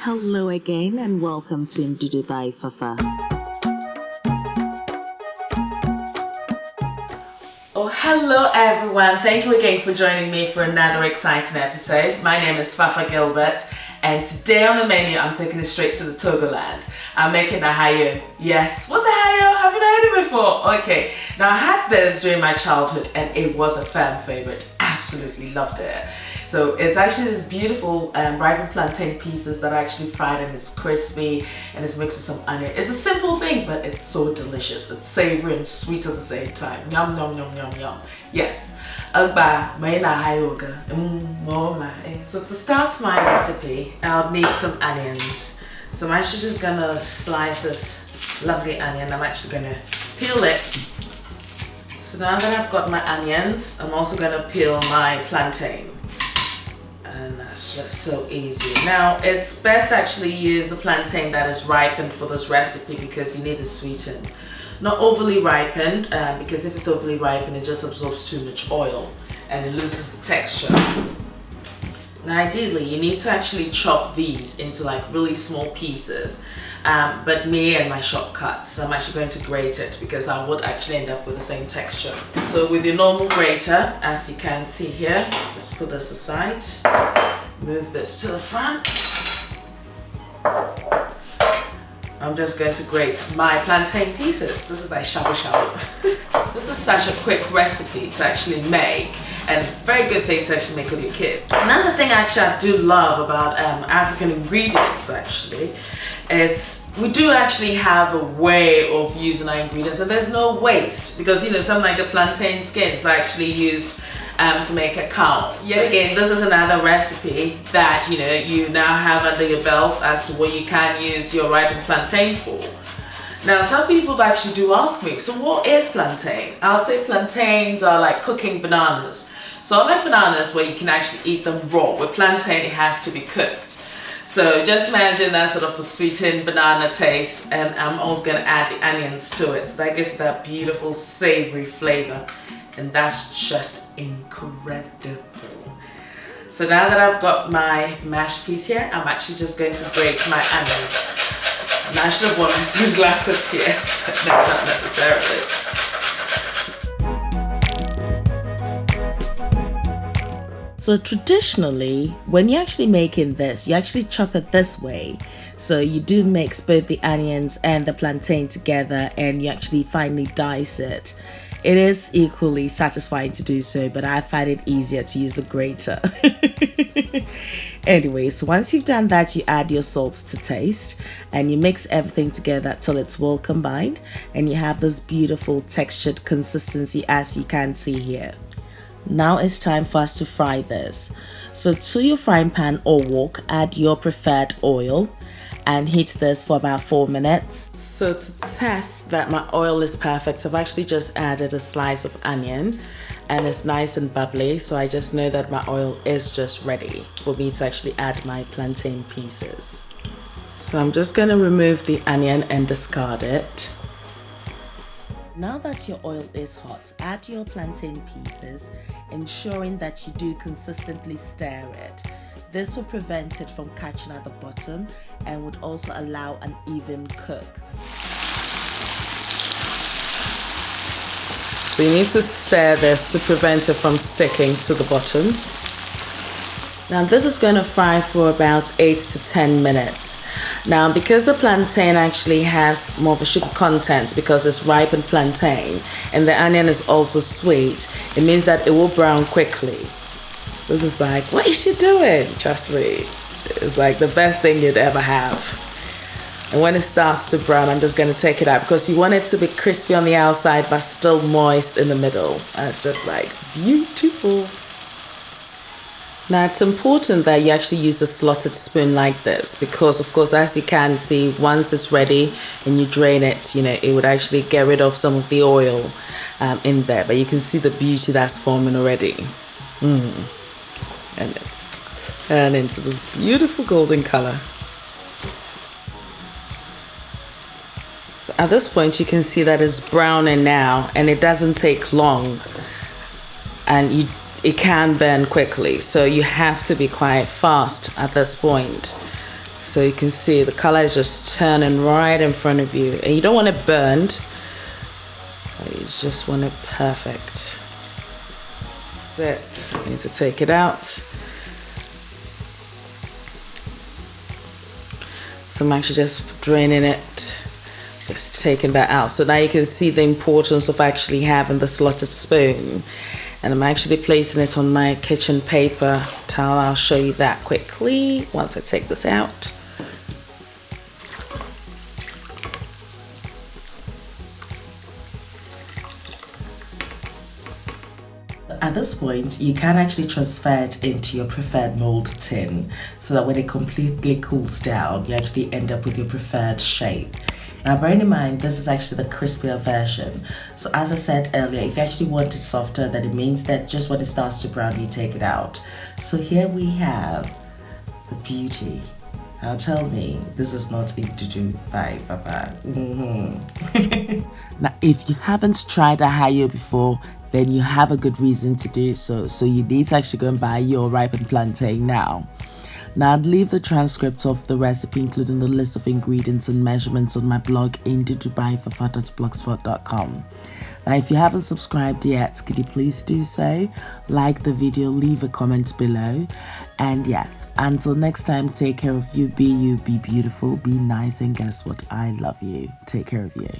Hello again and welcome to Ndudu by Fafa. Oh, hello everyone. Thank you again for joining me for another exciting episode. My name is Fafa Gilbert and today on the menu I'm taking it straight to the Togo land. I'm making Ahayoe. Yes, what's Ahayoe? Haven't heard it before? Okay, now I had this during my childhood and it was a fan favorite. Absolutely loved it. So it's actually this beautiful ripened plantain pieces that are actually fried and it's crispy and it's mixed with some onion. It's a simple thing, but it's so delicious. It's savory and sweet at the same time. Yum, yum, yum, yum, yum. Yes. So to start my recipe, I'll need some onions. So I'm actually just gonna slice this lovely onion. I'm actually gonna peel it. So now that I've got my onions, I'm also gonna peel my plantain. And that's just so easy. Now it's best actually use the plantain that is ripened for this recipe because you need it sweetened. Not overly ripened because if it's overly ripened it just absorbs too much oil and it loses the texture. Now ideally you need to actually chop these into like really small pieces. But me and my shortcuts, I'm actually going to grate it because I would actually end up with the same texture. So with your normal grater, as you can see here, just put this aside, move this to the front. I'm just going to grate my plantain pieces. This is like shabu shabu. This is such a quick recipe to actually make and very good thing to actually make with your kids. And that's the thing actually I do love about African ingredients actually. We do actually have a way of using our ingredients and there's no waste because you know something like the plantain skins are actually used to make a cow. Yet again, this is another recipe that you now have under your belt as to what you can use your ripened plantain for. Now some people actually do ask me, so what is plantain? I would say plantains are like cooking bananas. So unlike bananas where you can actually eat them raw, with plantain it has to be cooked. So just imagine that sort of a sweetened banana taste, and I'm also going to add the onions to it. So that gives that beautiful savory flavor, and that's just incredible. So now that I've got my mashed piece here, I'm actually just going to grate my onion. And I should have worn my sunglasses here, but no, not necessarily. So traditionally, when you're actually making this, you actually chop it this way. So you do mix both the onions and the plantain together and you actually finely dice it. It is equally satisfying to do so, but I find it easier to use the grater. Anyway, so once you've done that, you add your salt to taste and you mix everything together till it's well combined and you have this beautiful textured consistency as you can see here. Now it's time for us to fry this. So to your frying pan or wok, add your preferred oil and heat this for about 4 minutes. So to test that my oil is perfect, I've actually just added a slice of onion and it's nice and bubbly. So I just know that my oil is just ready for me to actually add my plantain pieces. So I'm just going to remove the onion and discard it. Now that your oil is hot, add your plantain pieces, ensuring that you do consistently stir it. This will prevent it from catching at the bottom and would also allow an even cook. So you need to stir this to prevent it from sticking to the bottom. Now this is going to fry for about 8 to 10 minutes. Now because the plantain actually has more of a sugar content because it's ripened plantain and the onion is also sweet, it means that it will brown quickly. This is like, what is she doing? Trust me, it's like the best thing you'd ever have. And when it starts to brown, I'm just going to take it out because you want it to be crispy on the outside but still moist in the middle. And it's just like beautiful. Now it's important that you actually use a slotted spoon like this because of course as you can see, once it's ready and you drain it, it would actually get rid of some of the oil in there, but you can see the beauty that's forming already. And it's turned into this beautiful golden color. So at this point you can see that it's browning now and it doesn't take long and it can burn quickly, so you have to be quite fast at this point So you can see the color is just turning right in front of you. And you don't want it burned. You just want it perfect. That's it. You need to take it out. So I'm actually just draining it. Just taking that out. So now you can see the importance of actually having the slotted spoon. And I'm actually placing it on my kitchen paper towel. I'll show you that quickly once I take this out. At this point, you can actually transfer it into your preferred mold tin so that when it completely cools down, you actually end up with your preferred shape. Now, bearing in mind, this is actually the crispier version. So as I said earlier, if you actually want it softer, then it means that just when it starts to brown, you take it out. So here we have the beauty. Now tell me, this is not Ndudu by Fafa. Now, if you haven't tried Ahayoe before, then you have a good reason to do so. So you need to actually go and buy your ripened plantain now. Now, I'd leave the transcript of the recipe, including the list of ingredients and measurements, on my blog ndudubyfafa.blogspot.com. Now, if you haven't subscribed yet, could you please do so? Like the video, leave a comment below. And yes, until next time, take care of you, be beautiful, be nice, and guess what? I love you. Take care of you.